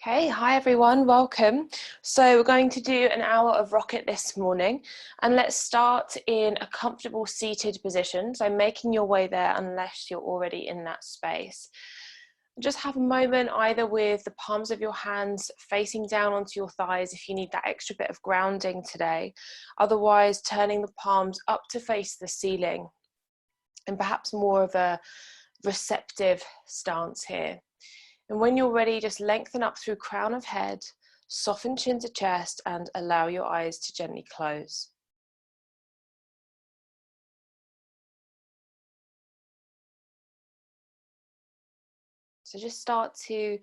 Okay, hi everyone, welcome. So we're going to do an hour of rocket this morning, and let's start in a comfortable seated position. So making your way there unless you're already in that space. Just have a moment either with the palms of your hands facing down onto your thighs if you need that extra bit of grounding today. Otherwise, turning the palms up to face the ceiling and perhaps more of a receptive stance here. And when you're ready, just lengthen up through crown of head, soften chin to chest, and allow your eyes to gently close. So just start to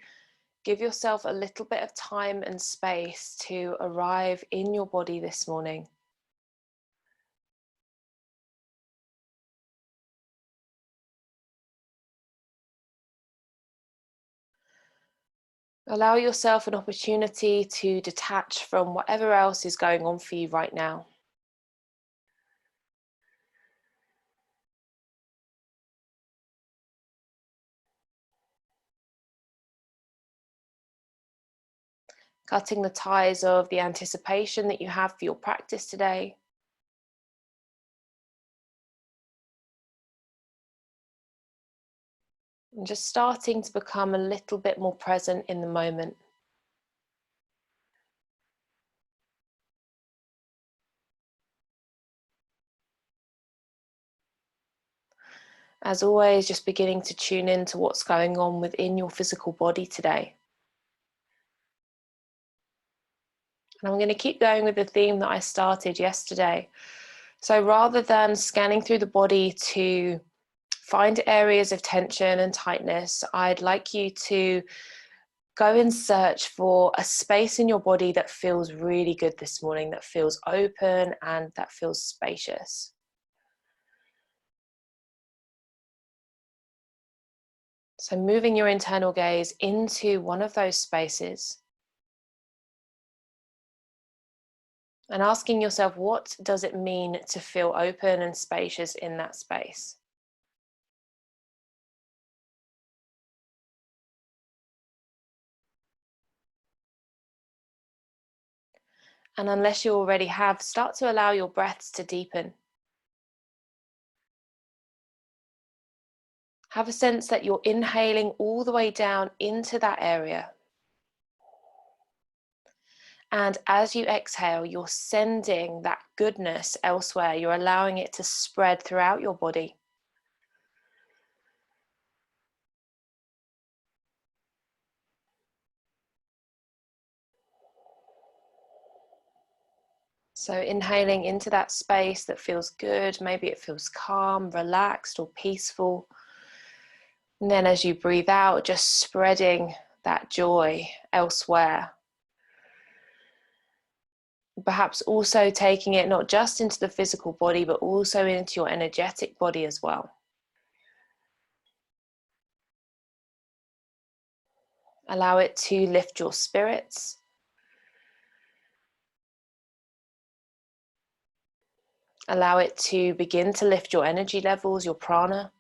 give yourself a little bit of time and space to arrive in your body this morning. Allow yourself an opportunity to detach from whatever else is going on for you right now. Cutting the ties of the anticipation that you have for your practice today. And just starting to become a little bit more present in the moment. As always, just beginning to tune into what's going on within your physical body today. And I'm going to keep going with the theme that I started yesterday. So rather than scanning through the body to find areas of tension and tightness, I'd like you to go and search for a space in your body that feels really good this morning, that feels open and that feels spacious. So moving your internal gaze into one of those spaces and asking yourself, what does it mean to feel open and spacious in that space? And unless you already have, start to allow your breaths to deepen. Have a sense that you're inhaling all the way down into that area. And as you exhale, you're sending that goodness elsewhere. You're allowing it to spread throughout your body. So inhaling into that space that feels good. Maybe it feels calm, relaxed, or peaceful. And then as you breathe out, just spreading that joy elsewhere. Perhaps also taking it not just into the physical body, but also into your energetic body as well. Allow it to lift your spirits. Allow it to begin to lift your energy levels, your prana.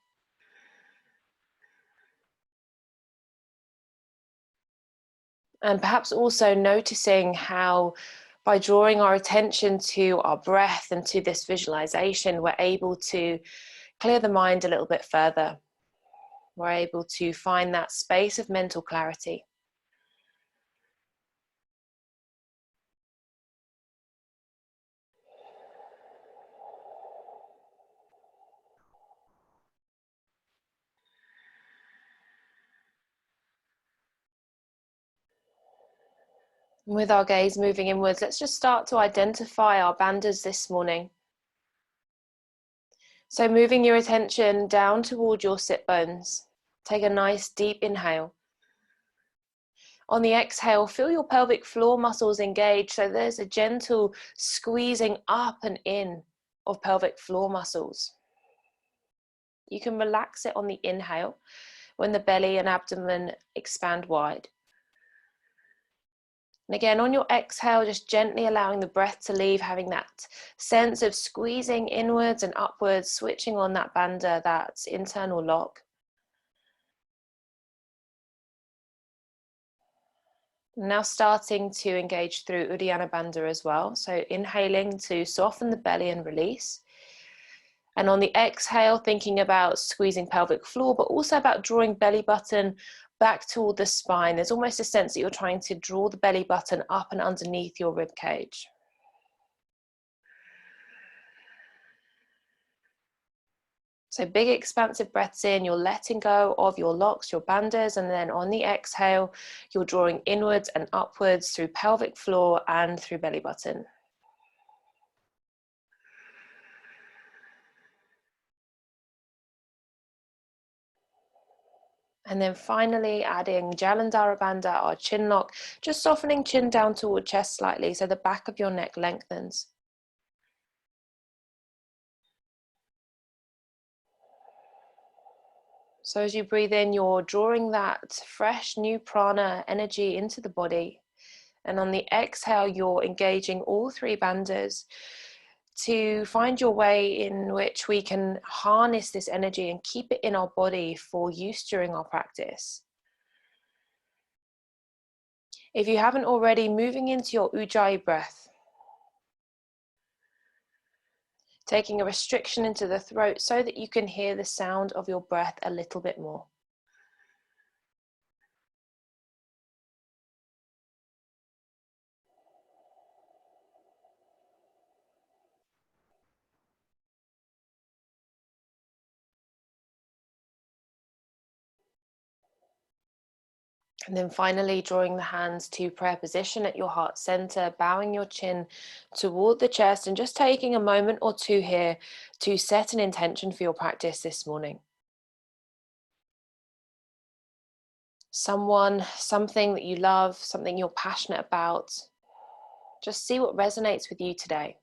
And perhaps also noticing how by drawing our attention to our breath and to this visualization, we're able to clear the mind a little bit further. We're able to find that space of mental clarity. With our gaze moving inwards, let's just start to identify our bandhas this morning. So moving your attention down toward your sit bones. Take a nice deep inhale. On the exhale, feel your pelvic floor muscles engage. So there's a gentle squeezing up and in of pelvic floor muscles. You can relax it on the inhale when the belly and abdomen expand wide. And again, on your exhale, just gently allowing the breath to leave, having that sense of squeezing inwards and upwards, switching on that bandha, that internal lock. Now starting to engage through Uddiyana Bandha as well. So inhaling to soften the belly and release. And on the exhale, thinking about squeezing pelvic floor, but also about drawing belly button back toward the spine. There's almost a sense that you're trying to draw the belly button up and underneath your rib cage. So big expansive breaths in, you're letting go of your locks, your bandhas, and then on the exhale, you're drawing inwards and upwards through pelvic floor and through belly button. And then finally adding Jalandhara Bandha, our chin lock, just softening chin down toward chest slightly so the back of your neck lengthens. So as you breathe in, you're drawing that fresh new prana energy into the body. And on the exhale, you're engaging all three bandhas to find your way in which we can harness this energy and keep it in our body for use during our practice. If you haven't already, moving into your Ujjayi breath. Taking a restriction into the throat so that you can hear the sound of your breath a little bit more. And then finally drawing the hands to prayer position at your heart center, bowing your chin toward the chest and just taking a moment or two here to set an intention for your practice this morning. Someone, something that you love, something you're passionate about. Just see what resonates with you today.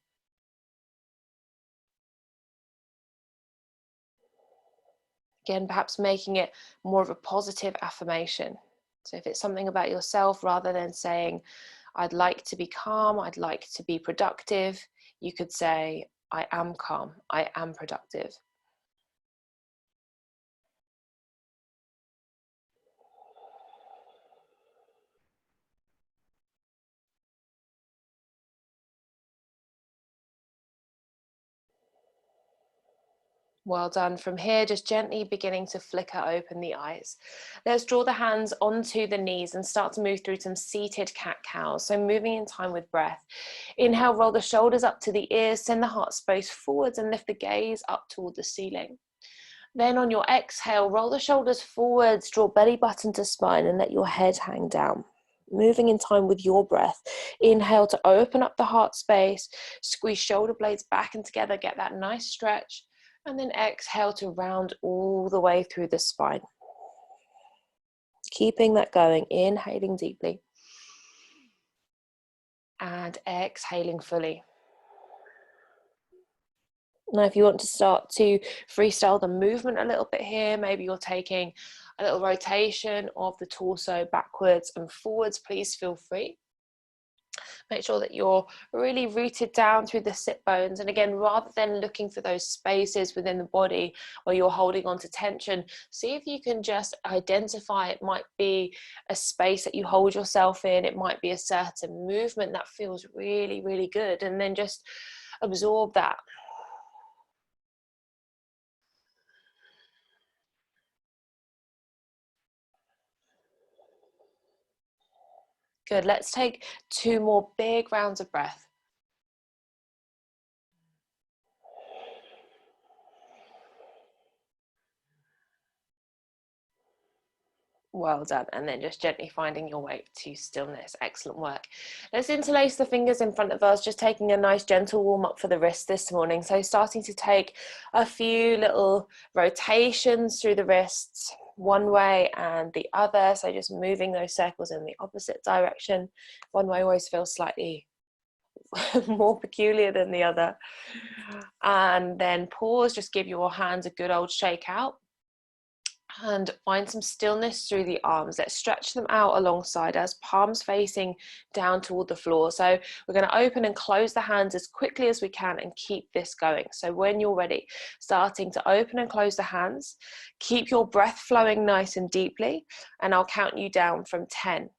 Again, perhaps making it more of a positive affirmation. So if it's something about yourself, rather than saying, I'd like to be calm, I'd like to be productive, you could say, I am calm, I am productive. Well done. From here, just gently beginning to flicker open the eyes. Let's draw the hands onto the knees and start to move through some seated cat-cows. So moving in time with breath. Inhale, roll the shoulders up to the ears, send the heart space forwards and lift the gaze up toward the ceiling. Then on your exhale, roll the shoulders forwards, draw belly button to spine and let your head hang down. Moving in time with your breath. Inhale to open up the heart space, squeeze shoulder blades back and together, get that nice stretch. And then exhale to round all the way through the spine. Keeping that going, inhaling deeply. And exhaling fully. Now, if you want to start to freestyle the movement a little bit here, maybe you're taking a little rotation of the torso backwards and forwards, please feel free. Make sure that you're really rooted down through the sit bones. And again, rather than looking for those spaces within the body where you're holding on to tension, see if you can just identify, it might be a space that you hold yourself in, it might be a certain movement that feels really, really good, and then just absorb that. Good, let's take 2 more big rounds of breath. Well done. And then just gently finding your way to stillness. Excellent work. Let's interlace the fingers in front of us, just taking a nice gentle warm up for the wrist this morning. So starting to take a few little rotations through the wrists, one way and the other. So just moving those circles in the opposite direction. One way always feels slightly more peculiar than the other. And then pause, just give your hands a good old shake out. And find some stillness through the arms. Let's stretch them out alongside us, palms facing down toward the floor. So we're going to open and close the hands as quickly as we can and keep this going. So when you're ready, starting to open and close the hands, keep your breath flowing nice and deeply, and I'll count you down from 10,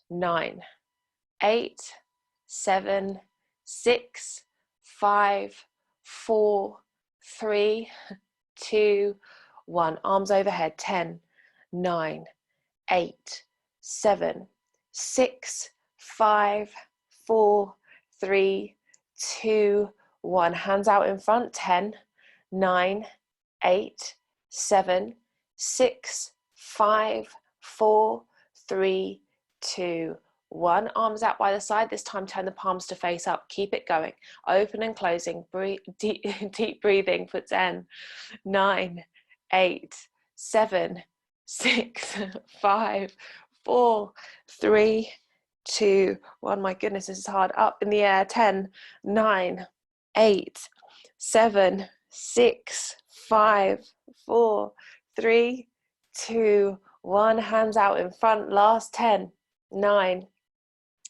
9, 8, 7, 6, 5, 4, 3, 2, 1. Arms overhead. 10, 9, 8, 7, 6, 5, 4, 3, 2, 1. Hands out in front. 10, 9, 8, 7, 6, 5, 4, 3, 2, 1. Arms out by the side. This time turn the palms to face up. Keep it going. Open and closing. Breathe, deep breathing for 10, 9, 8, 7, 6, 5, 4, 3, 2, 1. My goodness, this is hard. Up in the air. 10, 9, 8, 7, 6, 5, 4, 3, 2, 1. Hands out in front. Last 10, 9,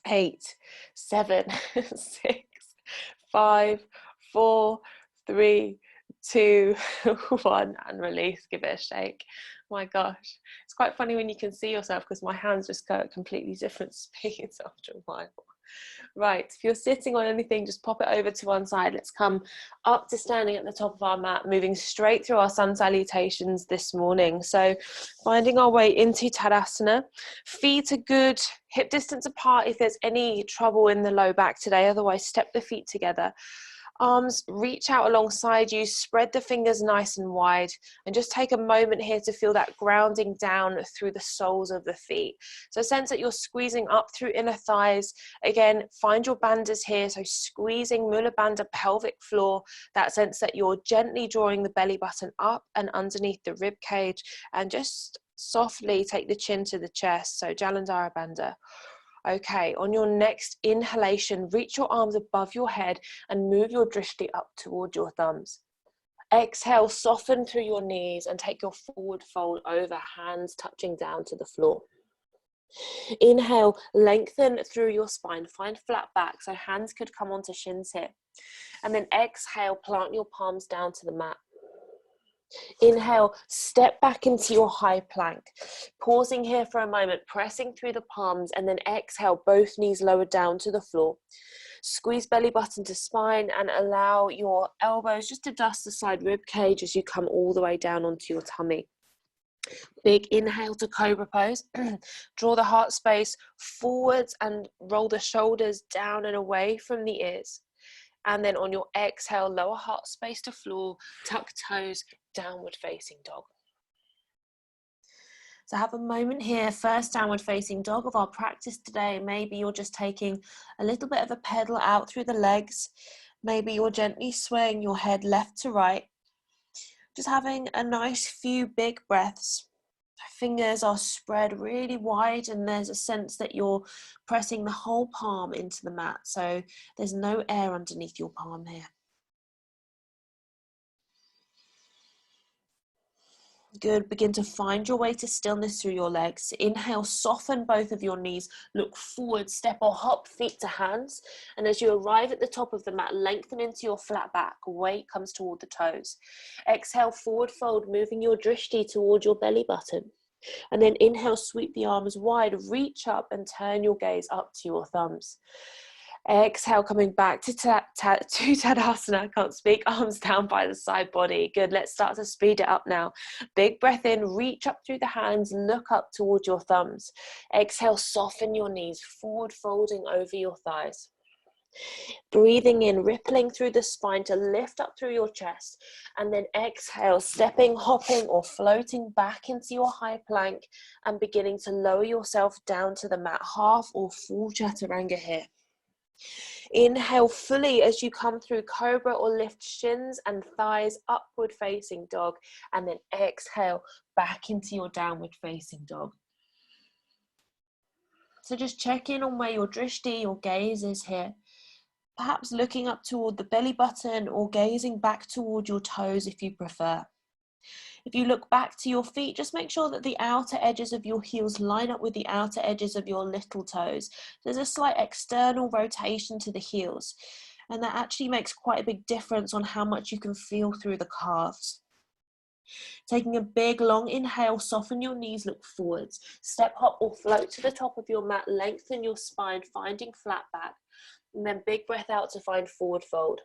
8, 7, 6, 5, 4, 3, 2, 1. And release. Give it a shake. My gosh, it's quite funny when you can see yourself, because my hands just go at completely different speeds after a while. Right, if you're sitting on anything, just pop it over to one side. Let's come up to standing at the top of our mat, moving straight through our sun salutations this morning. So finding our way into Tadasana. Feet are good, hip distance apart if there's any trouble in the low back today. Otherwise, step the feet together. Arms reach out alongside you, spread the fingers nice and wide, and just take a moment here to feel that grounding down through the soles of the feet. So sense that you're squeezing up through inner thighs. Again, find your bandhas here, so squeezing Mula Bandha pelvic floor, that sense that you're gently drawing the belly button up and underneath the rib cage, and just softly take the chin to the chest, so Jalandhara Bandha. Okay, on your next inhalation, reach your arms above your head and move your drishti up toward your thumbs. Exhale, soften through your knees and take your forward fold over, hands touching down to the floor. Inhale, lengthen through your spine, find flat back, so hands could come onto shins here. And then exhale, plant your palms down to the mat. Inhale, step back into your high plank. Pausing here for a moment, pressing through the palms, and then exhale, both knees lowered down to the floor. Squeeze belly button to spine and allow your elbows just to dust the side rib cage as you come all the way down onto your tummy. Big inhale to cobra pose. Draw the heart space forwards and roll the shoulders down and away from the ears. And then on your exhale, lower heart space to floor, tuck toes, downward facing dog. So have a moment here, first downward facing dog of our practice today. Maybe you're just taking a little bit of a pedal out through the legs. Maybe you're gently swaying your head left to right. Just having a nice few big breaths. Fingers are spread really wide, and there's a sense that you're pressing the whole palm into the mat, so there's no air underneath your palm here. Good. Begin to find your way to stillness through your legs. Inhale, soften both of your knees, look forward, step or hop feet to hands, and as you arrive at the top of the mat, lengthen into your flat back, weight comes toward the toes. Exhale, forward fold, moving your drishti toward your belly button. And then inhale, sweep the arms wide, reach up and turn your gaze up to your thumbs. Exhale, coming back to Tadasana, I can't speak, arms down by the side body. Good, let's start to speed it up now. Big breath in, reach up through the hands, look up towards your thumbs. Exhale, soften your knees, forward folding over your thighs. Breathing in, rippling through the spine to lift up through your chest, and then exhale, stepping, hopping or floating back into your high plank and beginning to lower yourself down to the mat, half or full chaturanga here. Inhale fully as you come through cobra or lift shins and thighs, upward facing dog, and then exhale back into your downward facing dog. So just check in on where your drishti, your gaze is here. Perhaps looking up toward the belly button or gazing back toward your toes if you prefer. If you look back to your feet, just make sure that the outer edges of your heels line up with the outer edges of your little toes. There's a slight external rotation to the heels, and that actually makes quite a big difference on how much you can feel through the calves. Taking a big long inhale, soften your knees, look forwards. Step, hop or float to the top of your mat, lengthen your spine, finding flat back. And then big breath out to find forward fold.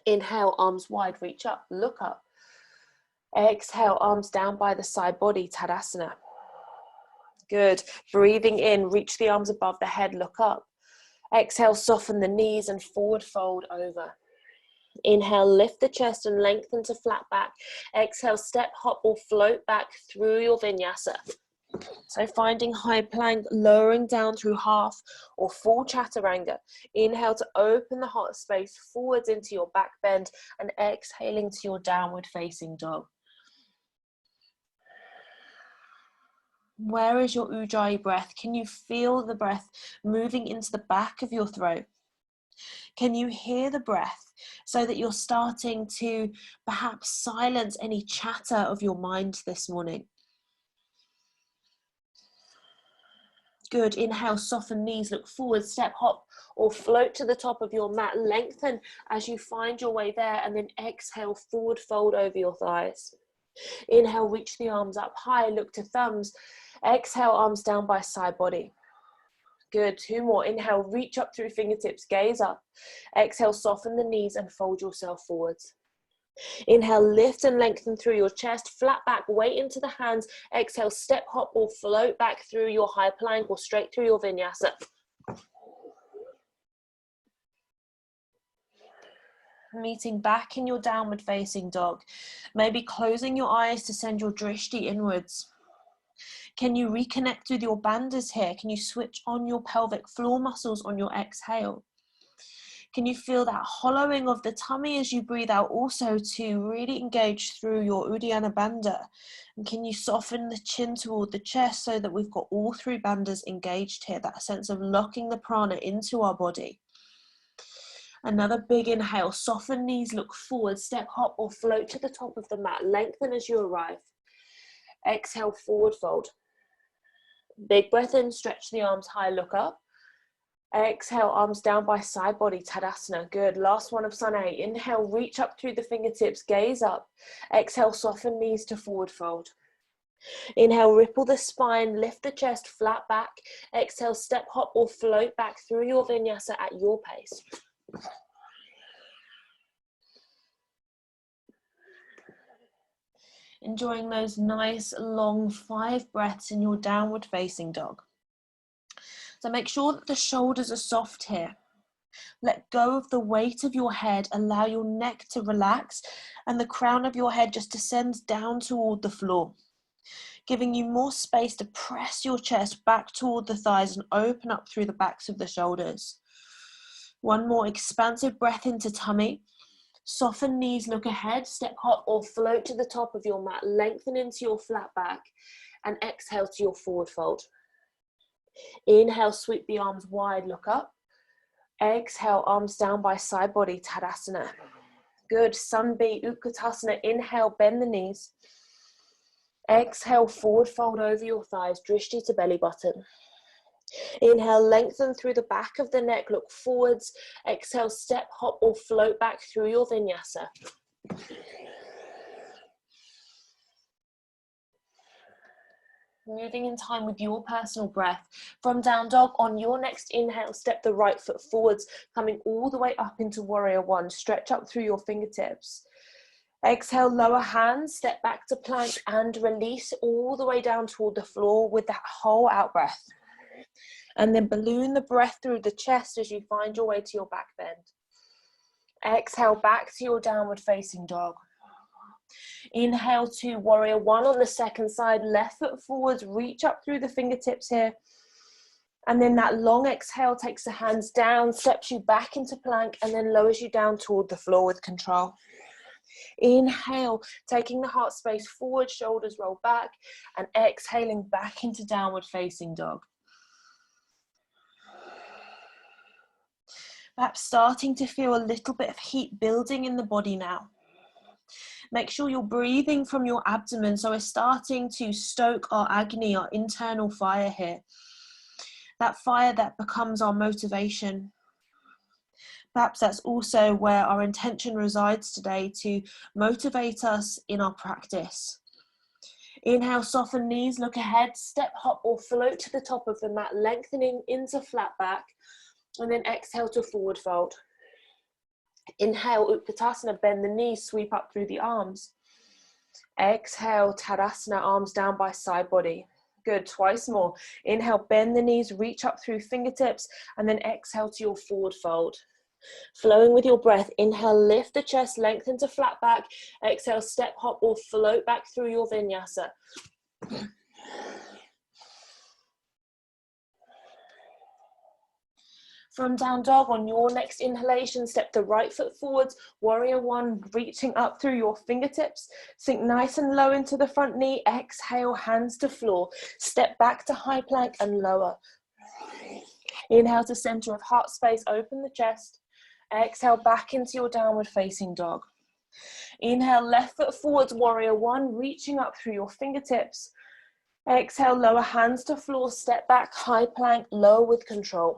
Inhale, arms wide, reach up, look up. Exhale, arms down by the side body, Tadasana. Good. Breathing in, reach the arms above the head, look up. Exhale, soften the knees and forward fold over. Inhale, lift the chest and lengthen to flat back. Exhale, step, hop or float back through your vinyasa. So finding high plank, lowering down through half or full chaturanga. Inhale to open the heart space forwards into your back bend and exhaling to your downward facing dog. Where is your Ujjayi breath? Can you feel the breath moving into the back of your throat? Can you hear the breath so that you're starting to perhaps silence any chatter of your mind this morning? Good. Inhale, soften knees, look forward, step, hop or float to the top of your mat. Lengthen as you find your way there, and then exhale, forward fold over your thighs. Inhale, reach the arms up high, look to thumbs. Exhale, arms down by side body. Good. 2 more. Inhale, reach up through fingertips, gaze up. Exhale, soften the knees and fold yourself forwards. Inhale, lift and lengthen through your chest, flat back, weight into the hands. Exhale, step, hop or float back through your high plank or straight through your vinyasa. Meeting back in your downward facing dog. Maybe closing your eyes to send your drishti inwards. Can you reconnect with your bandhas here? Can you switch on your pelvic floor muscles on your exhale? Can you feel that hollowing of the tummy as you breathe out also to really engage through your Uddiyana Bandha? And can you soften the chin toward the chest so that we've got all 3 bandhas engaged here, that sense of locking the prana into our body? Another big inhale, soften knees, look forward, step, hop or float to the top of the mat, lengthen as you arrive. Exhale, forward fold. Big breath in, stretch the arms high, look up. Exhale, arms down by side body, Tadasana. Good. Last one of Sun A. Inhale, reach up through the fingertips, gaze up. Exhale, soften knees to forward fold. Inhale, ripple the spine, lift the chest, flat back. Exhale, step, hop or float back through your vinyasa at your pace. Enjoying those nice long 5 breaths in your downward facing dog. So make sure that the shoulders are soft here. Let go of the weight of your head, allow your neck to relax and the crown of your head just descends down toward the floor, giving you more space to press your chest back toward the thighs and open up through the backs of the shoulders. One more expansive breath into tummy. Soften knees, look ahead, step, hop or float to the top of your mat, lengthen into your flat back and exhale to your forward fold. Inhale, sweep the arms wide, look up. Exhale, arms down by side body, Tadasana. Good. Sun B, Utkatasana. Inhale, bend the knees. Exhale, forward fold over your thighs, drishti to belly button. Inhale, lengthen through the back of the neck, look forwards. Exhale, step, hop or float back through your vinyasa. Moving in time with your personal breath. From down dog, on your next inhale, step the right foot forwards, coming all the way up into warrior 1. Stretch up through your fingertips. Exhale, lower hands, step back to plank and release all the way down toward the floor with that whole out breath. And then balloon the breath through the chest as you find your way to your back bend. Exhale, back to your downward facing dog. Inhale to warrior 1 on the second side, left foot forwards, reach up through the fingertips here. And then that long exhale takes the hands down, steps you back into plank and then lowers you down toward the floor with control. Inhale, taking the heart space forward, shoulders roll back and exhaling back into downward facing dog. Perhaps starting to feel a little bit of heat building in the body now. Make sure you're breathing from your abdomen. So we're starting to stoke our Agni, our internal fire here. That fire that becomes our motivation. Perhaps that's also where our intention resides today, to motivate us in our practice. Inhale, soften knees, look ahead, step, hop or float to the top of the mat, lengthening into flat back, and then exhale to forward fold. Inhale, Utkatasana, bend the knees, sweep up through the arms. Exhale, Tadasana, arms down by side body. Good, twice more. Inhale, bend the knees, reach up through fingertips, and then exhale to your forward fold. Flowing with your breath, inhale, lift the chest, lengthen to flat back. Exhale, step, hop or float back through your vinyasa. From down dog, on your next inhalation, step the right foot forwards, warrior one, reaching up through your fingertips. Sink nice and low into the front knee. Exhale, hands to floor. Step back to high plank and lower. Inhale to center of heart space, open the chest. Exhale, back into your downward facing dog. Inhale, left foot forwards, warrior one, reaching up through your fingertips. Exhale, lower hands to floor, step back, high plank, low with control.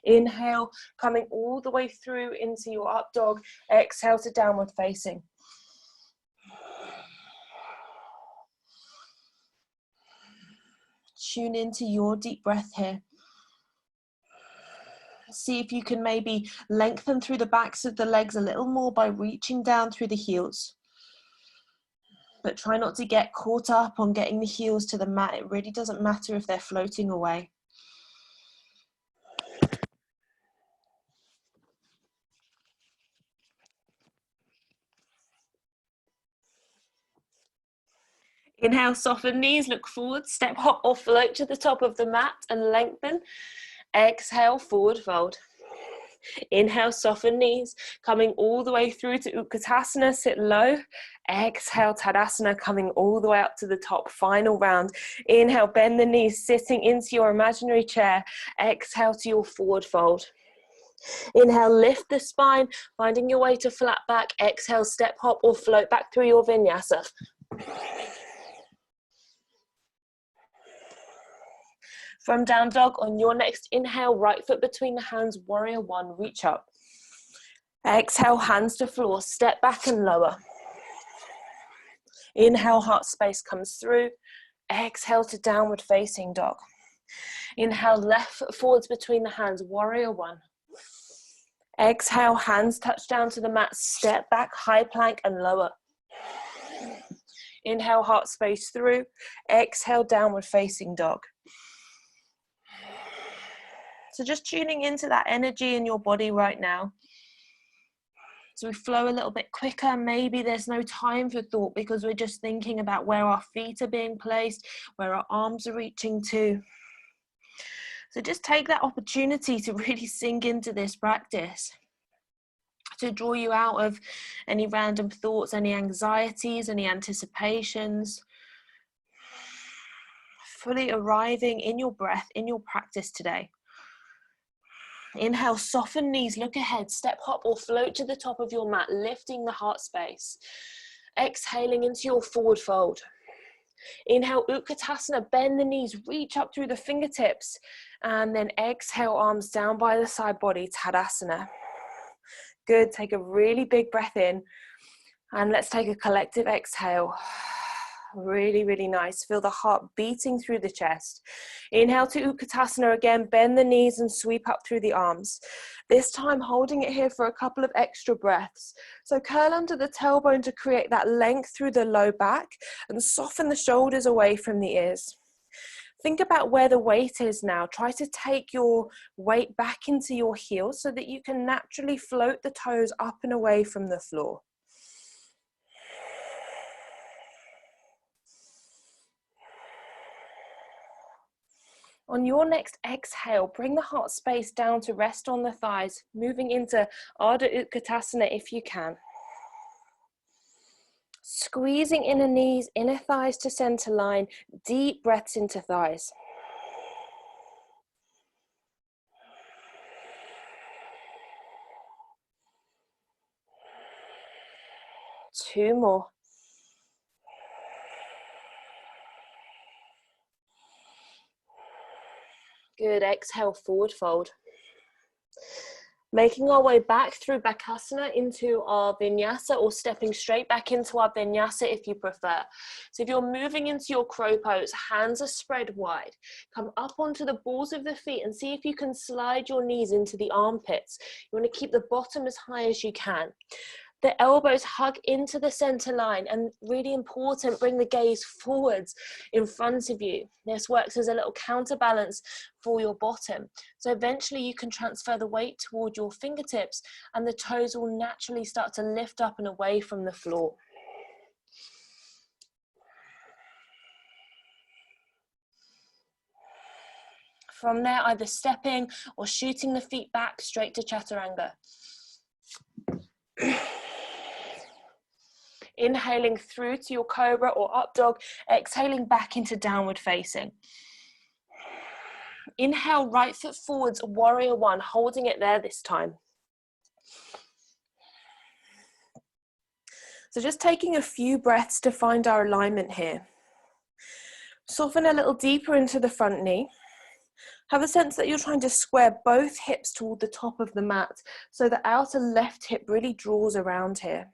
Inhale, coming all the way through into your up dog. Exhale to downward facing. Tune into your deep breath here. See if you can maybe lengthen through the backs of the legs a little more by reaching down through the heels. But try not to get caught up on getting the heels to the mat. It really doesn't matter if they're floating away. Inhale, soften knees, look forward, step, hop or float to the top of the mat and lengthen. Exhale, forward fold. Inhale, soften knees, coming all the way through to Utkatasana, sit low. Exhale, Tadasana, coming all the way up to the top, final round. Inhale, bend the knees, sitting into your imaginary chair. Exhale to your forward fold. Inhale, lift the spine, finding your way to flat back. Exhale, step, hop or float back through your vinyasa. From down dog, on your next inhale, right foot between the hands, warrior one, reach up. Exhale, hands to floor, step back and lower. Inhale, heart space comes through. Exhale to downward facing dog. Inhale, left foot forwards between the hands, warrior one. Exhale, hands touch down to the mat, step back, high plank and lower. Inhale, heart space through. Exhale, downward facing dog. So just tuning into that energy in your body right now. So we flow a little bit quicker. Maybe there's no time for thought because we're just thinking about where our feet are being placed, where our arms are reaching to. So just take that opportunity to really sink into this practice, to draw you out of any random thoughts, any anxieties, any anticipations. Fully arriving in your breath, in your practice today. Inhale, soften knees, look ahead, step, hop or float to the top of your mat, lifting the heart space. Exhaling into your forward fold. Inhale, Utkatasana, bend the knees, reach up through the fingertips, and then exhale, arms down by the side body, Tadasana. Good, take a really big breath in, and let's take a collective exhale. Really, really nice. Feel the heart beating through the chest. Inhale to Utkatasana again, bend the knees and sweep up through the arms. This time holding it here for a couple of extra breaths. So curl under the tailbone to create that length through the low back and soften the shoulders away from the ears. Think about where the weight is now. Try to take your weight back into your heels so that you can naturally float the toes up and away from the floor. On your next exhale, bring the heart space down to rest on the thighs, moving into Ardha Utkatasana if you can. Squeezing inner knees, inner thighs to center line, deep breaths into thighs. Two more. Good, exhale, forward fold. Making our way back through Bakasana into our vinyasa, or stepping straight back into our vinyasa if you prefer. So if you're moving into your crow pose, hands are spread wide. Come up onto the balls of the feet and see if you can slide your knees into the armpits. You want to keep the bottom as high as you can. The elbows hug into the center line, and really important, bring the gaze forwards in front of you. This works as a little counterbalance for your bottom. So eventually you can transfer the weight toward your fingertips and the toes will naturally start to lift up and away from the floor. From there, either stepping or shooting the feet back straight to Chaturanga. Inhaling through to your cobra or up dog, exhaling back into downward facing. Inhale, right foot forwards, warrior one, holding it there this time. So just taking a few breaths to find our alignment here. Soften a little deeper into the front knee. Have a sense that you're trying to square both hips toward the top of the mat, so the outer left hip really draws around here.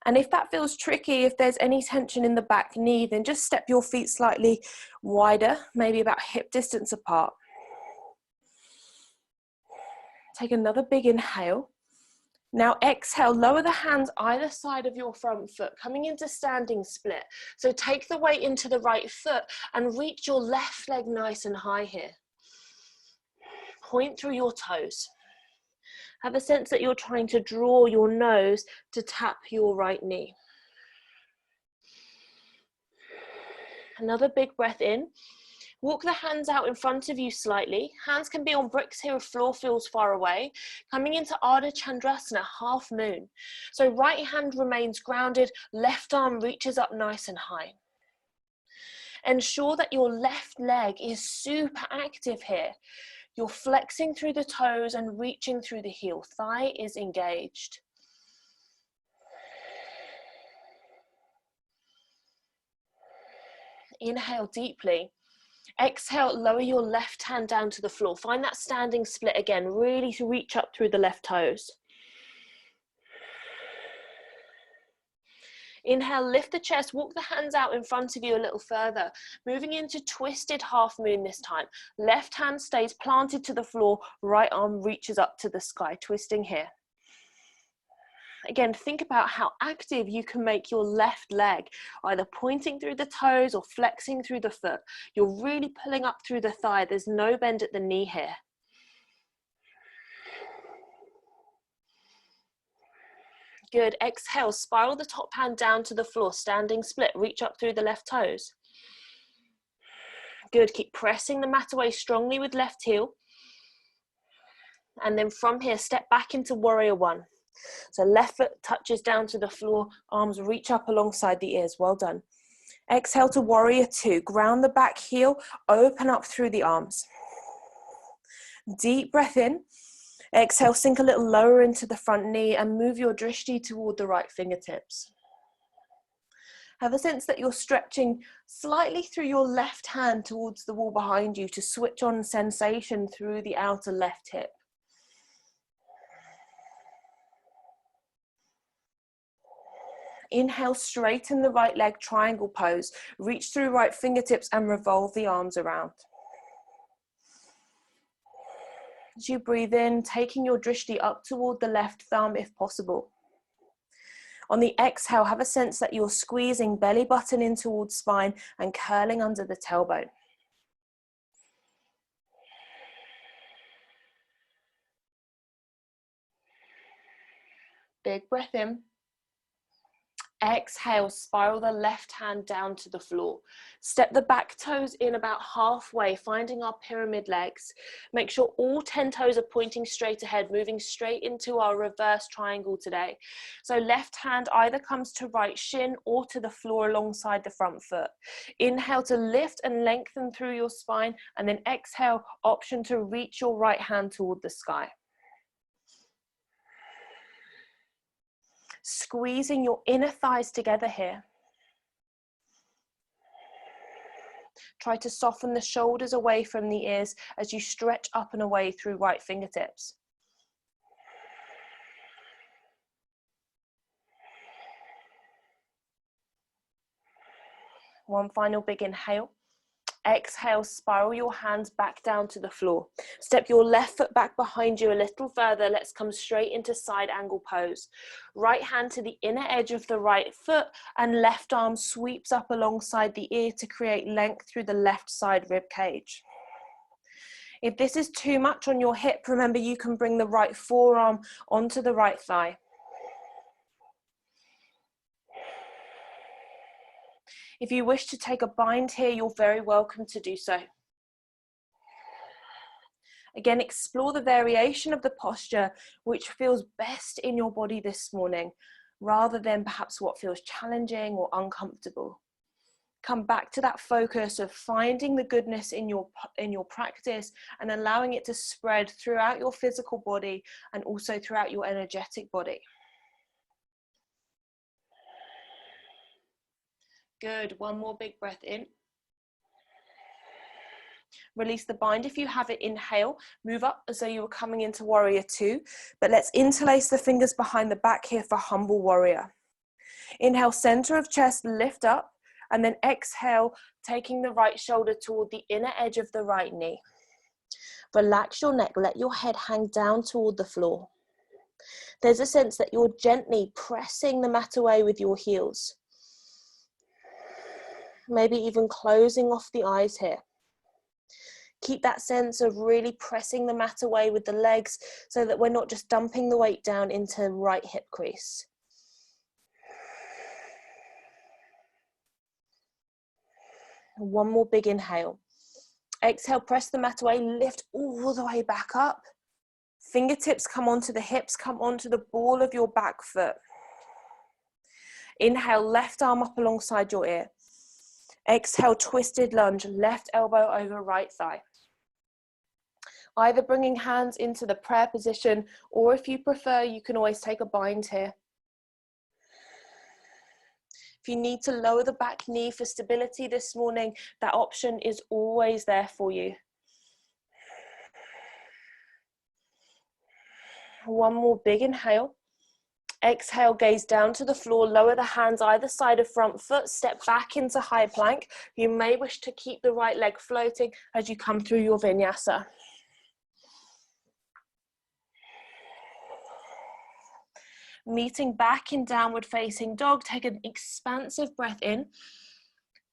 And if that feels tricky, if there's any tension in the back knee, then just step your feet slightly wider, maybe about hip distance apart. Take another big inhale. Now exhale, lower the hands either side of your front foot, coming into standing split. So take the weight into the right foot and reach your left leg nice and high here. Point through your toes. Have a sense that you're trying to draw your nose to tap your right knee. Another big breath in. Walk the hands out in front of you slightly. Hands can be on bricks here if floor feels far away. Coming into Ardha Chandrasana, half moon. So right hand remains grounded, left arm reaches up nice and high. Ensure that your left leg is super active here. You're flexing through the toes and reaching through the heel. Thigh is engaged. Inhale deeply. Exhale, lower your left hand down to the floor. Find that standing split again, really to reach up through the left toes. Inhale, lift the chest, walk the hands out in front of you a little further. Moving into twisted half moon this time. Left hand stays planted to the floor, right arm reaches up to the sky, twisting here. Again, think about how active you can make your left leg, either pointing through the toes or flexing through the foot. You're really pulling up through the thigh. There's no bend at the knee here. Good. Exhale, spiral the top hand down to the floor, standing split. Reach up through the left toes. Good. Keep pressing the mat away strongly with left heel. And then from here, step back into warrior one. So left foot touches down to the floor, arms reach up alongside the ears. Well done. Exhale to warrior two. Ground the back heel, open up through the arms. Deep breath in. Exhale, sink a little lower into the front knee and move your drishti toward the right fingertips. Have a sense that you're stretching slightly through your left hand towards the wall behind you to switch on sensation through the outer left hip. Inhale, straighten the right leg, triangle pose. Reach through right fingertips and revolve the arms around. As you breathe in, taking your drishti up toward the left thumb if possible. On the exhale, have a sense that you're squeezing belly button in towards spine and curling under the tailbone. Big breath in. Exhale, spiral the left hand down to the floor. Step the back toes in about halfway, finding our pyramid legs. Make sure all 10 toes are pointing straight ahead, moving straight into our reverse triangle today. So left hand either comes to right shin or to the floor alongside the front foot. Inhale to lift and lengthen through your spine, and then exhale, option to reach your right hand toward the sky. Squeezing your inner thighs together here. Try to soften the shoulders away from the ears as you stretch up and away through right fingertips. One final big inhale. Exhale, spiral your hands back down to the floor. Step your left foot back behind you a little further. Let's come straight into side angle pose. Right hand to the inner edge of the right foot and left arm sweeps up alongside the ear to create length through the left side rib cage. If this is too much on your hip, remember you can bring the right forearm onto the right thigh. If you wish to take a bind here, you're very welcome to do so. Again, explore the variation of the posture which feels best in your body this morning, rather than perhaps what feels challenging or uncomfortable. Come back to that focus of finding the goodness in your practice and allowing it to spread throughout your physical body and also throughout your energetic body. Good, one more big breath in. Release the bind if you have it. Inhale, move up as though you were coming into warrior two, but let's interlace the fingers behind the back here for humble warrior. Inhale, center of chest, lift up, and then exhale, taking the right shoulder toward the inner edge of the right knee. Relax your neck, let your head hang down toward the floor. There's a sense that you're gently pressing the mat away with your heels. Maybe even closing off the eyes here. Keep that sense of really pressing the mat away with the legs so that we're not just dumping the weight down into right hip crease. One more big inhale. Exhale, press the mat away, lift all the way back up. Fingertips come onto the hips, come onto the ball of your back foot. Inhale, left arm up alongside your ear. Exhale, twisted lunge, left elbow over right thigh. Either bringing hands into the prayer position, or if you prefer, you can always take a bind here. If you need to lower the back knee for stability this morning, that option is always there for you. One more big inhale. Exhale, gaze down to the floor, lower the hands either side of front foot, step back into high plank. You may wish to keep the right leg floating as you come through your vinyasa. Meeting back in downward facing dog, take an expansive breath in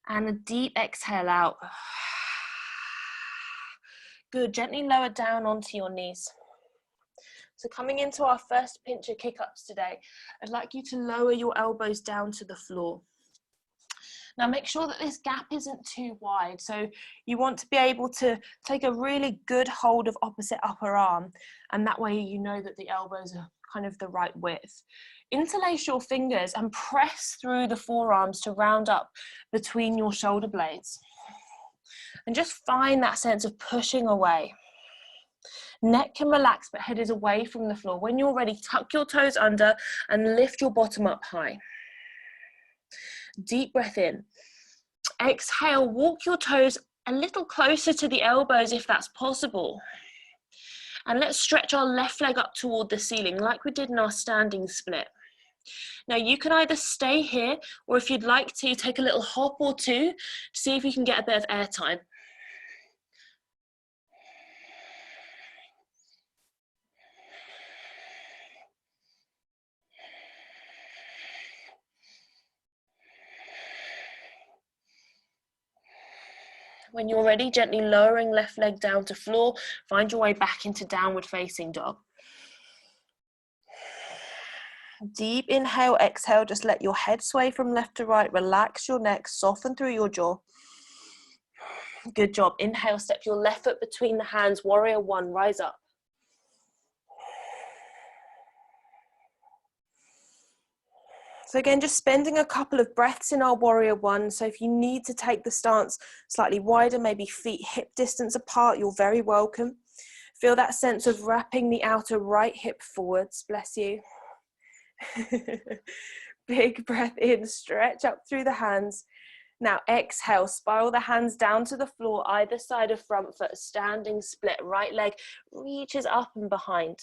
and a deep exhale out. Good, gently lower down onto your knees. So coming into our first pincher kick-ups today, I'd like you to lower your elbows down to the floor. Now make sure that this gap isn't too wide. So you want to be able to take a really good hold of opposite upper arm, and that way you know that the elbows are kind of the right width. Interlace your fingers and press through the forearms to round up between your shoulder blades. And just find that sense of pushing away. Neck can relax, but head is away from the floor. When you're ready, tuck your toes under and lift your bottom up high. Deep breath in. Exhale, walk your toes a little closer to the elbows if that's possible. And let's stretch our left leg up toward the ceiling like we did in our standing split. Now you can either stay here, or if you'd like to, take a little hop or two to see if you can get a bit of air time. When you're ready, gently lowering left leg down to floor, find your way back into downward facing dog. Deep inhale, exhale, just let your head sway from left to right, relax your neck, soften through your jaw. Good job. Inhale, step your left foot between the hands, warrior one, rise up. So again, just spending a couple of breaths in our warrior one. So if you need to take the stance slightly wider, maybe feet hip distance apart, you're very welcome. Feel that sense of wrapping the outer right hip forwards, bless you. Big breath in, stretch up through the hands. Now exhale, spiral the hands down to the floor, either side of front foot, standing split, right leg reaches up and behind.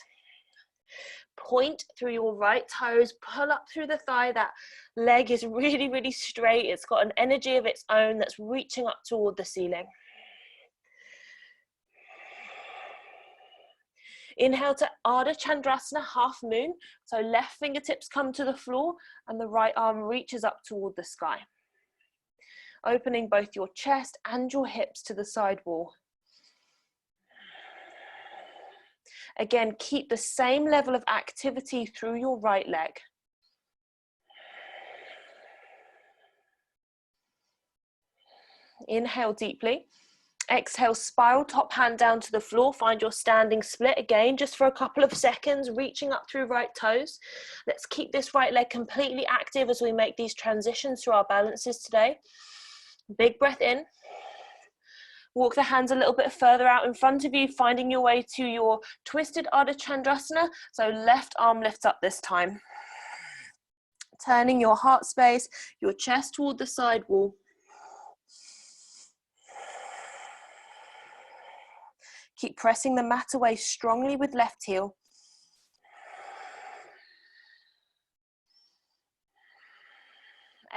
Point through your right toes, pull up through the thigh. That leg is really, really straight. It's got an energy of its own that's reaching up toward the ceiling. Inhale to Ardha Chandrasana, half moon. So left fingertips come to the floor and the right arm reaches up toward the sky. Opening both your chest and your hips to the side wall. Again, keep the same level of activity through your right leg. Inhale deeply. Exhale, spiral top hand down to the floor. Find your standing split again, just for a couple of seconds, reaching up through right toes. Let's keep this right leg completely active as we make these transitions through our balances today. Big breath in. Walk the hands a little bit further out in front of you, finding your way to your twisted Ardha Chandrasana. So left arm lifts up this time. Turning your heart space, your chest toward the side wall. Keep pressing the mat away strongly with left heel.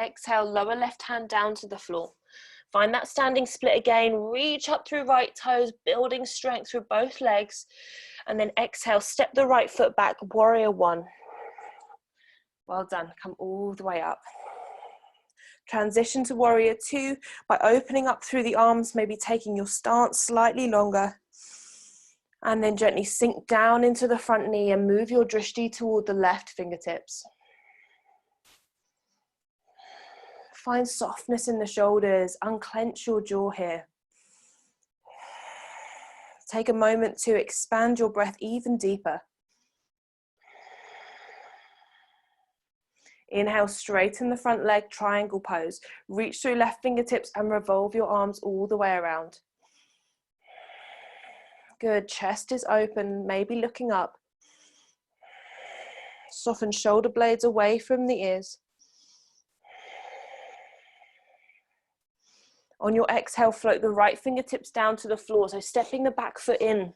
Exhale, lower left hand down to the floor. Find that standing split again. Reach up through right toes, building strength through both legs. And then exhale, step the right foot back, warrior one. Well done, come all the way up. Transition to warrior two by opening up through the arms, maybe taking your stance slightly longer. And then gently sink down into the front knee and move your drishti toward the left fingertips. Find softness in the shoulders, unclench your jaw here. Take a moment to expand your breath even deeper. Inhale, straighten the front leg, triangle pose. Reach through left fingertips and revolve your arms all the way around. Good, chest is open, maybe looking up. Soften shoulder blades away from the ears. On your exhale, float the right fingertips down to the floor, so stepping the back foot in.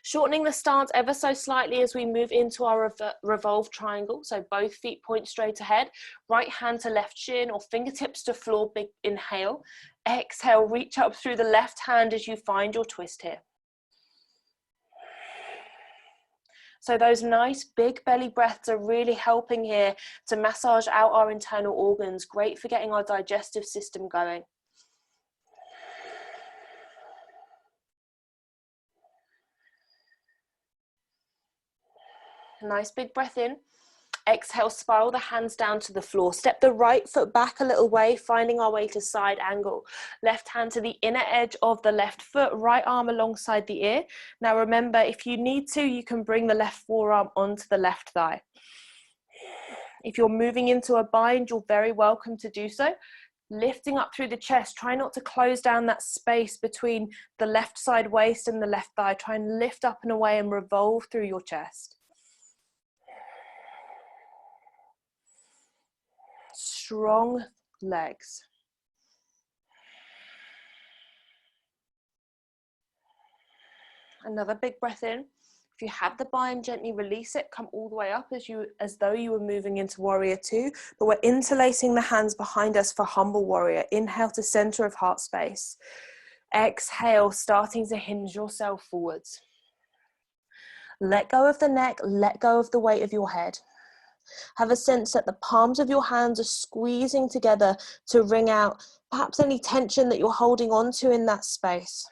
Shortening the stance ever so slightly as we move into our revolved triangle, so both feet point straight ahead. Right hand to left shin or fingertips to floor, big inhale. Exhale, reach up through the left hand as you find your twist here. So those nice big belly breaths are really helping here to massage out our internal organs. Great for getting our digestive system going. Nice big breath in. Exhale, spiral the hands down to the floor. Step the right foot back a little way, finding our way to side angle. Left hand to the inner edge of the left foot, right arm alongside the ear. Now remember, if you need to, you can bring the left forearm onto the left thigh. If you're moving into a bind, you're very welcome to do so. Lifting up through the chest, try not to close down that space between the left side waist and the left thigh. Try and lift up and away and revolve through your chest. Strong legs. Another big breath in. If you have the bind, gently release it. Come all the way up as though you were moving into warrior two, but we're interlacing the hands behind us for humble warrior. Inhale to center of heart space. Exhale, starting to hinge yourself forwards. Let go of the neck, let go of the weight of your head. Have a sense that the palms of your hands are squeezing together to wring out perhaps any tension that you're holding on to in that space.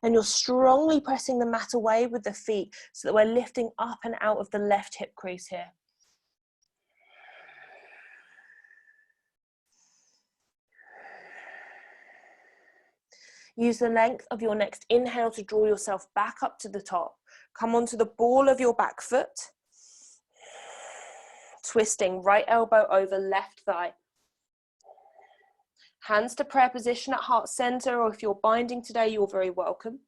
And you're strongly pressing the mat away with the feet so that we're lifting up and out of the left hip crease here. Use the length of your next inhale to draw yourself back up to the top. Come onto the ball of your back foot. Twisting right elbow over left thigh. Hands to prayer position at heart center, or if you're binding today, you're very welcome.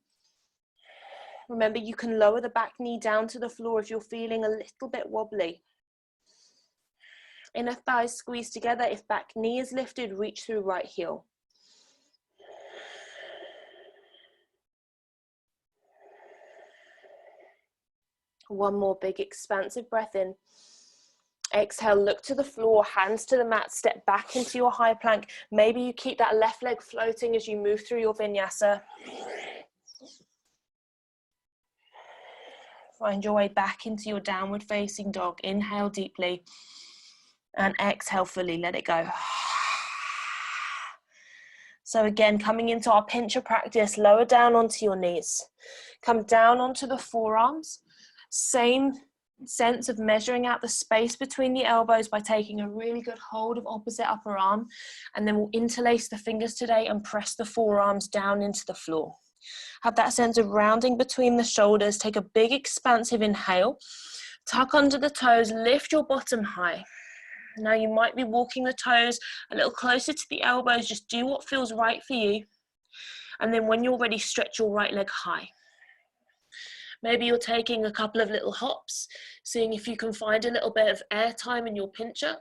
Remember, you can lower the back knee down to the floor if you're feeling a little bit wobbly. Inner thighs squeeze together. If back knee is lifted, reach through right heel. One more big expansive breath in. Exhale, look to the floor, hands to the mat, step back into your high plank. Maybe you keep that left leg floating as you move through your vinyasa. Find your way back into your downward facing dog. Inhale deeply and exhale fully, let it go. So again, coming into our pincher practice, lower down onto your knees. Come down onto the forearms. Same sense of measuring out the space between the elbows by taking a really good hold of opposite upper arm. And then we'll interlace the fingers today and press the forearms down into the floor. Have that sense of rounding between the shoulders. Take a big expansive inhale. Tuck under the toes, lift your bottom high. Now you might be walking the toes a little closer to the elbows. Just do what feels right for you. And then when you're ready, stretch your right leg high. Maybe you're taking a couple of little hops, seeing if you can find a little bit of air time in your pincher.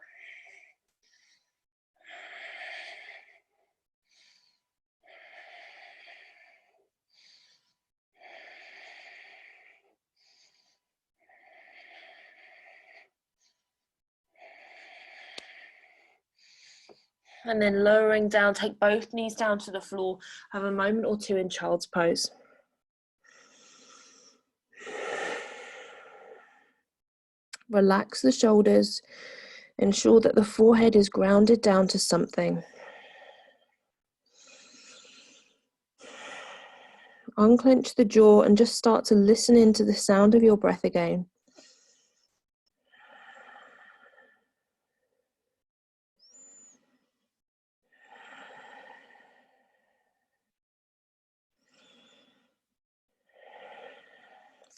And then lowering down, take both knees down to the floor. Have a moment or two in child's pose. Relax the shoulders. Ensure that the forehead is grounded down to something. Unclench the jaw and just start to listen into the sound of your breath again.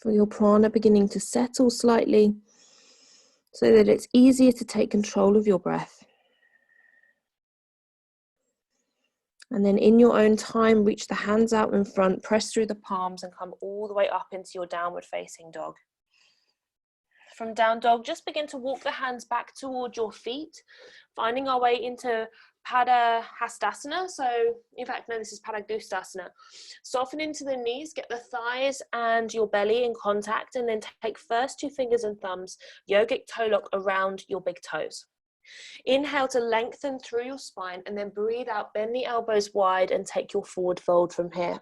Feel your prana beginning to settle slightly so that it's easier to take control of your breath. And then in your own time, reach the hands out in front, press through the palms and come all the way up into your downward facing dog. From down dog, just begin to walk the hands back toward your feet, finding our way into Padahastasana. So, in fact, no, this is Padagustasana. Soften into the knees, get the thighs and your belly in contact, and then take first 2 fingers and thumbs, yogic toe lock around your big toes. Inhale to lengthen through your spine, and then breathe out, bend the elbows wide and take your forward fold from here.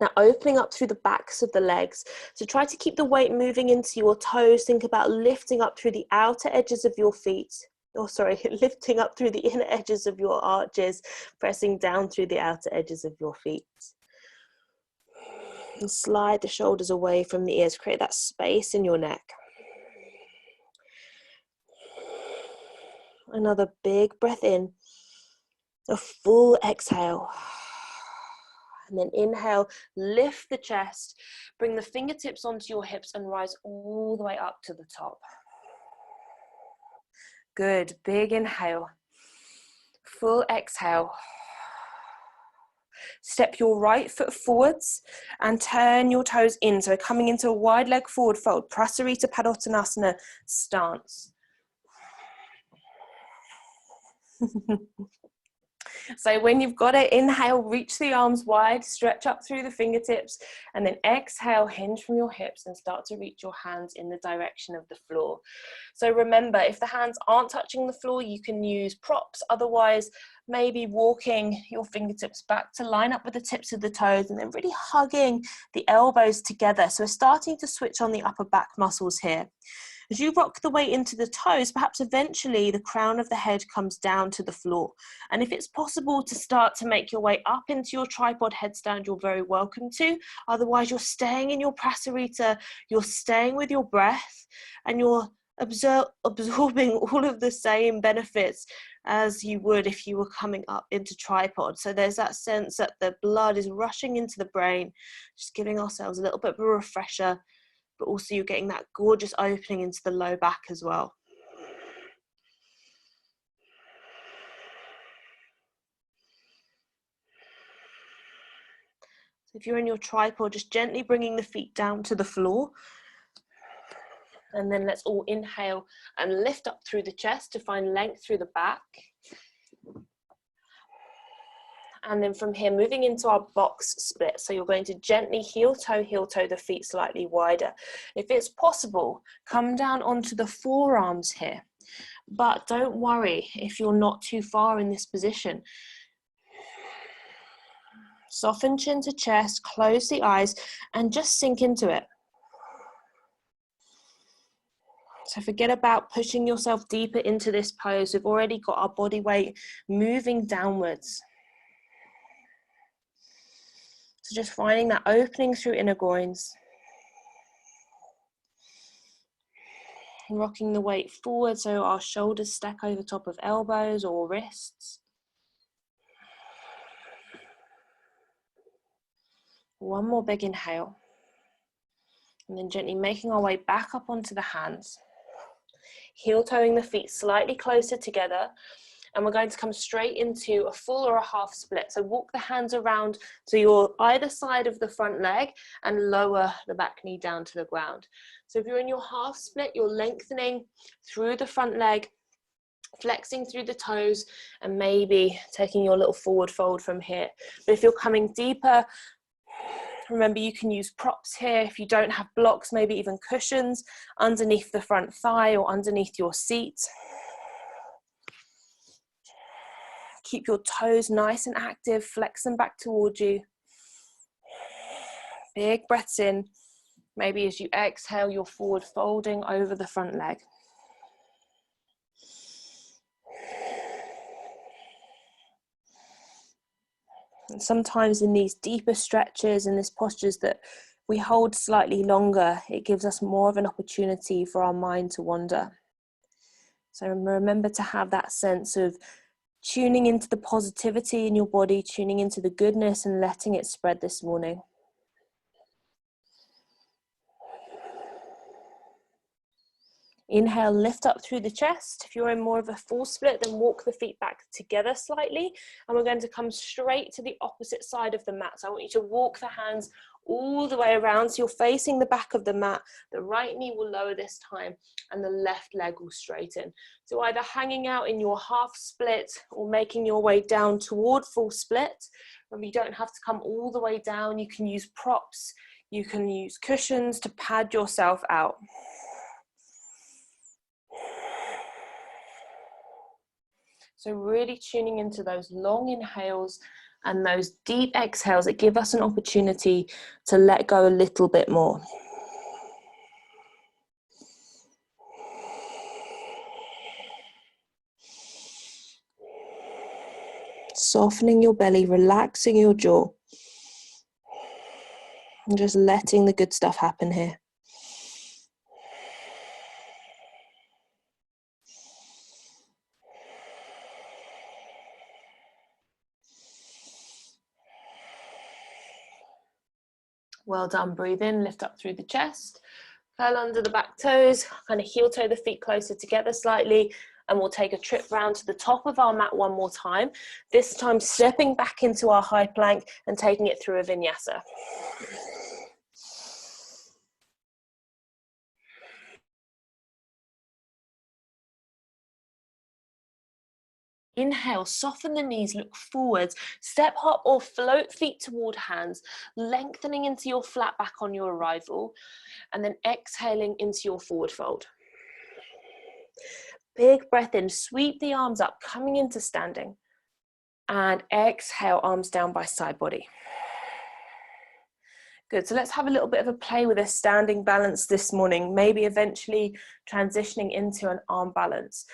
Now opening up through the backs of the legs. So try to keep the weight moving into your toes. Think about lifting up through the outer edges of your feet. Lifting up through the inner edges of your arches, pressing down through the outer edges of your feet. And slide the shoulders away from the ears. Create that space in your neck. Another big breath in. A full exhale. And then inhale, lift the chest, bring the fingertips onto your hips and rise all the way up to the top. Good, big inhale, full exhale. Step your right foot forwards and turn your toes in. So coming into a wide leg forward fold, Prasarita Padottanasana stance. So when you've got it, inhale, reach the arms wide, stretch up through the fingertips, and then exhale, hinge from your hips and start to reach your hands in the direction of the floor. So remember, if the hands aren't touching the floor, you can use props. Otherwise, maybe walking your fingertips back to line up with the tips of the toes and then really hugging the elbows together. So we're starting to switch on the upper back muscles here. As you rock the weight into the toes, perhaps eventually the crown of the head comes down to the floor. And if it's possible to start to make your way up into your tripod headstand, you're very welcome to. Otherwise, you're staying in your Prasarita, you're staying with your breath, and you're absorbing all of the same benefits as you would if you were coming up into tripod. So there's that sense that the blood is rushing into the brain, just giving ourselves a little bit of a refresher, but also you're getting that gorgeous opening into the low back as well. So if you're in your tripod, just gently bringing the feet down to the floor. And then let's all inhale and lift up through the chest to find length through the back. And then from here, moving into our box split. So you're going to gently heel toe the feet slightly wider. If it's possible, come down onto the forearms here. But don't worry if you're not too far in this position. Soften chin to chest, close the eyes, and just sink into it. So forget about pushing yourself deeper into this pose. We've already got our body weight moving downwards. So just finding that opening through inner groins. Rocking the weight forward so our shoulders stack over top of elbows or wrists. One more big inhale. And then gently making our way back up onto the hands. Heel toeing the feet slightly closer together. And we're going to come straight into a full or a half split. So walk the hands around to your either side of the front leg and lower the back knee down to the ground. So if you're in your half split, you're lengthening through the front leg, flexing through the toes, and maybe taking your little forward fold from here. But if you're coming deeper, remember you can use props here. If you don't have blocks, maybe even cushions underneath the front thigh or underneath your seat. Keep your toes nice and active, flex them back towards you. Big breaths in. Maybe as you exhale, you're forward folding over the front leg. And sometimes in these deeper stretches and these postures that we hold slightly longer, it gives us more of an opportunity for our mind to wander. So remember to have that sense of tuning into the positivity in your body, tuning into the goodness and letting it spread this morning. Inhale, lift up through the chest. If you're in more of a full split, then walk the feet back together slightly. And we're going to come straight to the opposite side of the mat. So I want you to walk the hands all the way around. So you're facing the back of the mat. The right knee will lower this time and the left leg will straighten. So either hanging out in your half split or making your way down toward full split. Remember, you don't have to come all the way down. You can use props. You can use cushions to pad yourself out. So really tuning into those long inhales and those deep exhales that give us an opportunity to let go a little bit more. Softening your belly, relaxing your jaw, and just letting the good stuff happen here. Well done, breathe in, lift up through the chest, curl under the back toes, kind of heel toe the feet closer together slightly, and we'll take a trip round to the top of our mat one more time, this time stepping back into our high plank and taking it through a vinyasa. Inhale, soften the knees, look forwards, step hop or float feet toward hands, lengthening into your flat back on your arrival, and then exhaling into your forward fold. Big breath in, sweep the arms up, coming into standing, and exhale, arms down by side body. Good, so let's have a little bit of a play with a standing balance this morning, maybe eventually transitioning into an arm balance.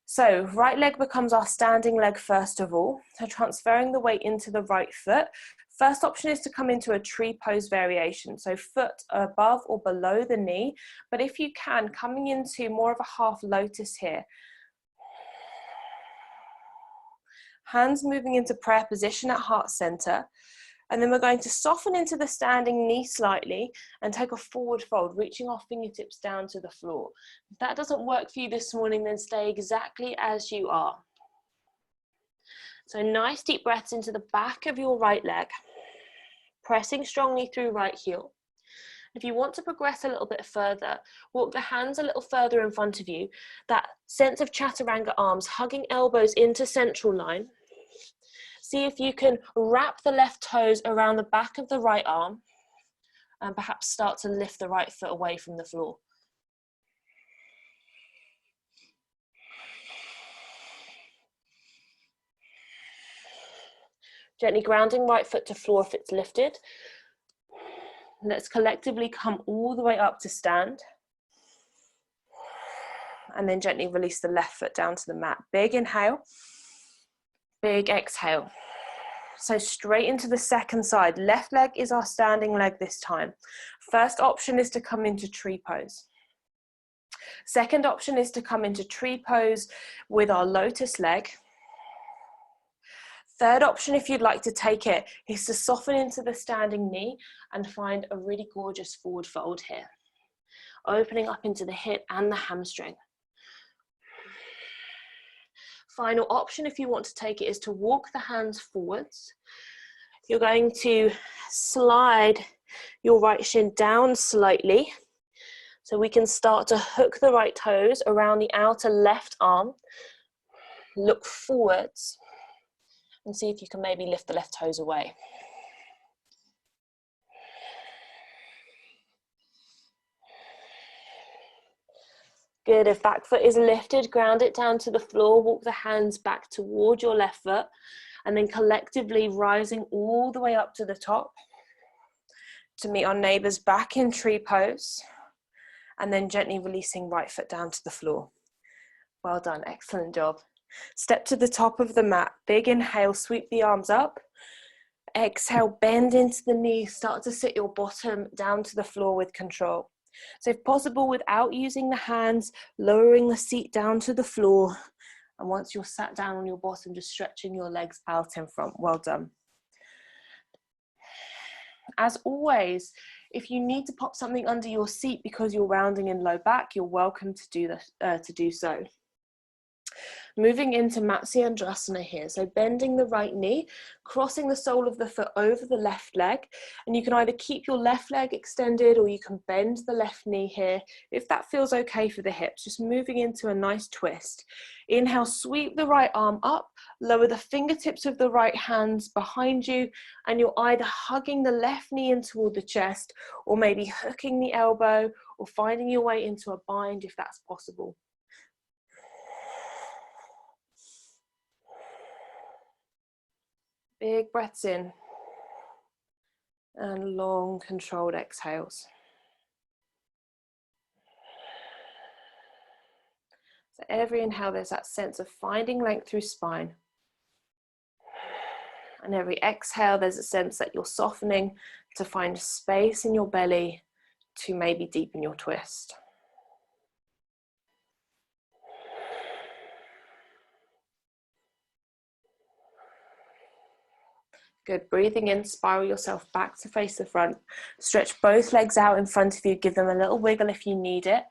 So right leg becomes our standing leg first of all. So transferring the weight into the right foot. First option is to come into a tree pose variation. So foot above or below the knee. But if you can, coming into more of a half lotus here. Hands moving into prayer position at heart center. And then we're going to soften into the standing knee slightly and take a forward fold, reaching our fingertips down to the floor. If that doesn't work for you this morning, then stay exactly as you are. So nice deep breaths into the back of your right leg, pressing strongly through right heel. If you want to progress a little bit further, walk the hands a little further in front of you. That sense of chaturanga arms, hugging elbows into central line. See if you can wrap the left toes around the back of the right arm and perhaps start to lift the right foot away from the floor. Gently grounding right foot to floor if it's lifted. Let's collectively come all the way up to stand. And then gently release the left foot down to the mat. Big inhale, big exhale. So straight into the second side. Left leg is our standing leg this time. First option is to come into tree pose. Second option is to come into tree pose with our lotus leg. Third option, if you'd like to take it, is to soften into the standing knee and find a really gorgeous forward fold here. Opening up into the hip and the hamstring. Final option, if you want to take it, is to walk the hands forwards. You're going to slide your right shin down slightly so we can start to hook the right toes around the outer left arm. Look forwards and see if you can maybe lift the left toes away. Good, if back foot is lifted, ground it down to the floor, walk the hands back toward your left foot, and then collectively rising all the way up to the top to meet our neighbors back in tree pose, and then gently releasing right foot down to the floor. Well done, excellent job. Step to the top of the mat, big inhale, sweep the arms up. Exhale, bend into the knees, start to sit your bottom down to the floor with control. So if possible, without using the hands, lowering the seat down to the floor. And once you're sat down on your bottom, just stretching your legs out in front. Well done. As always, if you need to pop something under your seat because you're rounding in low back, you're welcome to do so. Moving into Matsyendrasana here. So bending the right knee, crossing the sole of the foot over the left leg. And you can either keep your left leg extended or you can bend the left knee here, if that feels okay for the hips. Just moving into a nice twist. Inhale, sweep the right arm up, lower the fingertips of the right hands behind you, and you're either hugging the left knee in toward the chest or maybe hooking the elbow or finding your way into a bind if that's possible. Big breaths in and long controlled exhales. So every inhale, there's that sense of finding length through spine. And every exhale, there's a sense that you're softening to find space in your belly to maybe deepen your twist. Good, breathing in, spiral yourself back to face the front. Stretch both legs out in front of you, give them a little wiggle if you need it,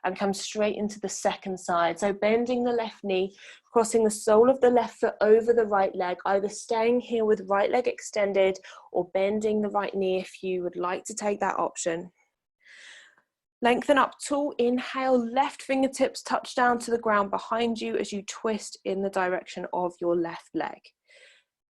and come straight into the second side. So bending the left knee, crossing the sole of the left foot over the right leg, either staying here with right leg extended or bending the right knee if you would like to take that option. Lengthen up tall, inhale, left fingertips touch down to the ground behind you as you twist in the direction of your left leg.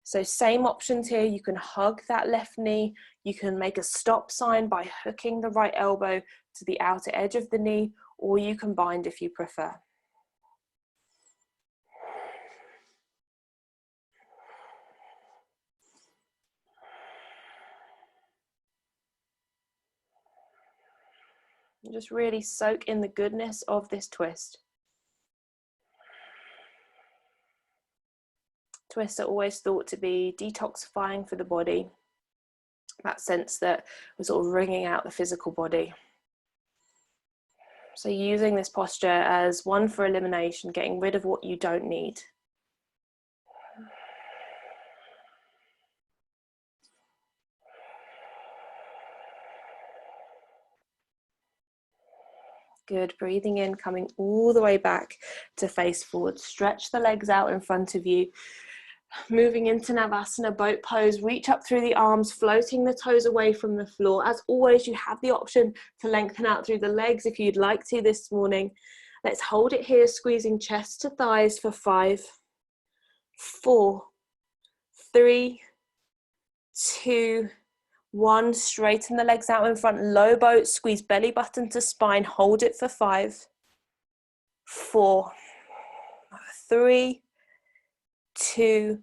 So same options here, you can hug that left knee, you can make a stop sign by hooking the right elbow to the outer edge of the knee, or you can bind if you prefer. And just really soak in the goodness of this twist. Twists are always thought to be detoxifying for the body. That sense that we're sort of wringing out the physical body. So using this posture as one for elimination, getting rid of what you don't need. Good, breathing in, coming all the way back to face forward. Stretch the legs out in front of you. Moving into Navasana, boat pose, reach up through the arms, floating the toes away from the floor. As always, you have the option to lengthen out through the legs if you'd like to this morning. Let's hold it here, squeezing chest to thighs for 5, 4, 3, 2, 1. Straighten the legs out in front, low boat, squeeze belly button to spine, hold it for 5, 4, 3, 2,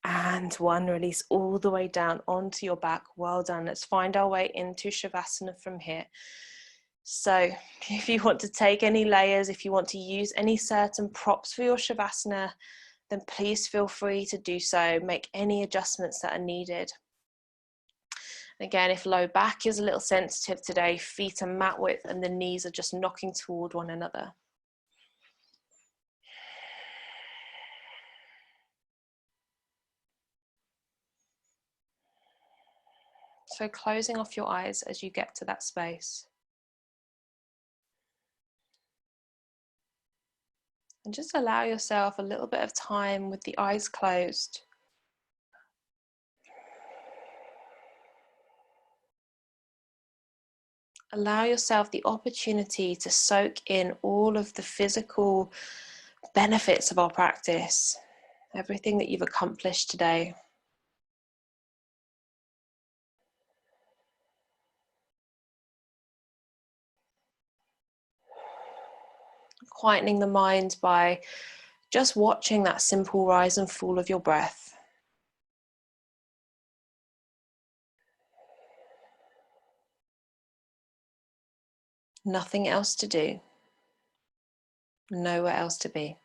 and 1. Release all the way down onto your back. Well done. Let's find our way into Shavasana from here. So if you want to take any layers, if you want to use any certain props for your Shavasana, then please feel free to do so. Make any adjustments that are needed. Again, if low back is a little sensitive today, feet are mat width and the knees are just knocking toward one another. So closing off your eyes as you get to that space. And just allow yourself a little bit of time with the eyes closed. Allow yourself the opportunity to soak in all of the physical benefits of our practice, everything that you've accomplished today. Quietening the mind by just watching that simple rise and fall of your breath. Nothing else to do, nowhere else to be.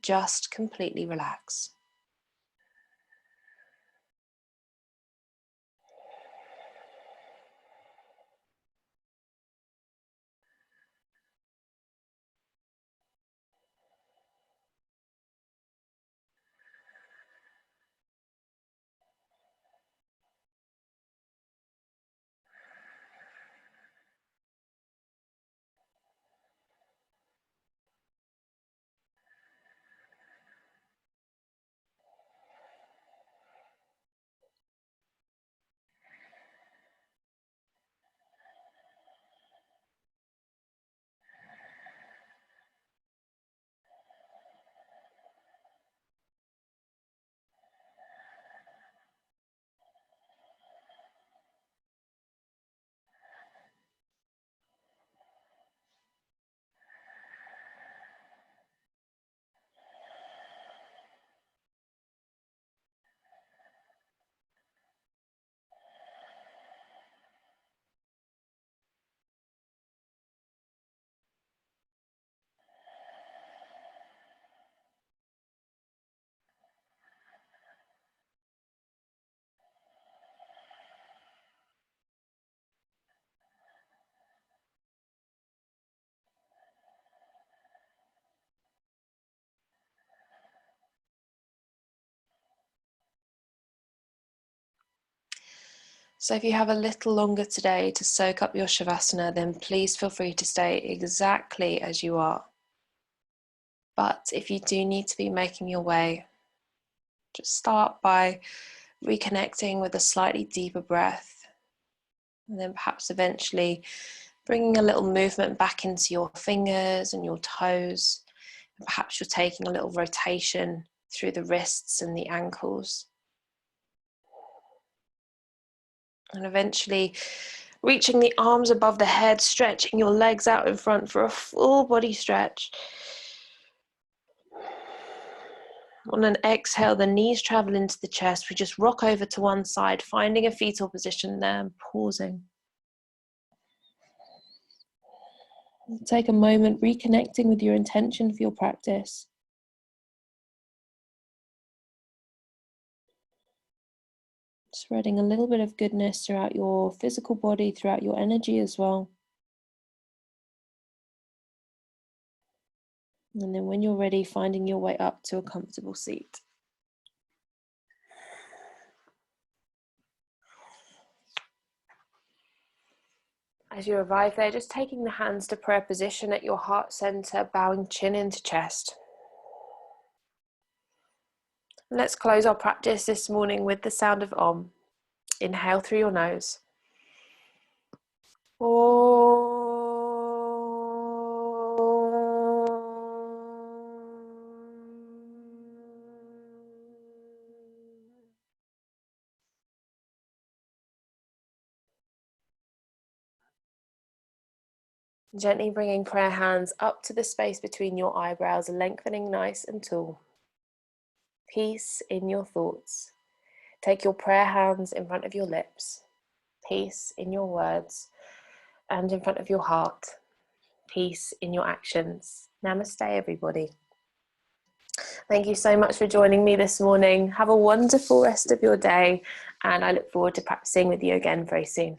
Just completely relax. So if you have a little longer today to soak up your Shavasana, then please feel free to stay exactly as you are. But if you do need to be making your way, just start by reconnecting with a slightly deeper breath, and then perhaps eventually bringing a little movement back into your fingers and your toes. And perhaps you're taking a little rotation through the wrists and the ankles. And eventually reaching the arms above the head, stretching your legs out in front for a full body stretch. On an exhale, the knees travel into the chest. We just rock over to one side, finding a fetal position there and pausing. Take a moment reconnecting with your intention for your practice. Spreading a little bit of goodness throughout your physical body, throughout your energy as well. And then when you're ready, finding your way up to a comfortable seat. As you arrive there, just taking the hands to prayer position at your heart center, bowing chin into chest. And let's close our practice this morning with the sound of Om. Inhale through your nose. Om. Gently bringing prayer hands up to the space between your eyebrows, lengthening nice and tall. Peace in your thoughts. Take your prayer hands in front of your lips. Peace in your words and in front of your heart. Peace in your actions. Namaste, everybody. Thank you so much for joining me this morning. Have a wonderful rest of your day, and I look forward to practicing with you again very soon.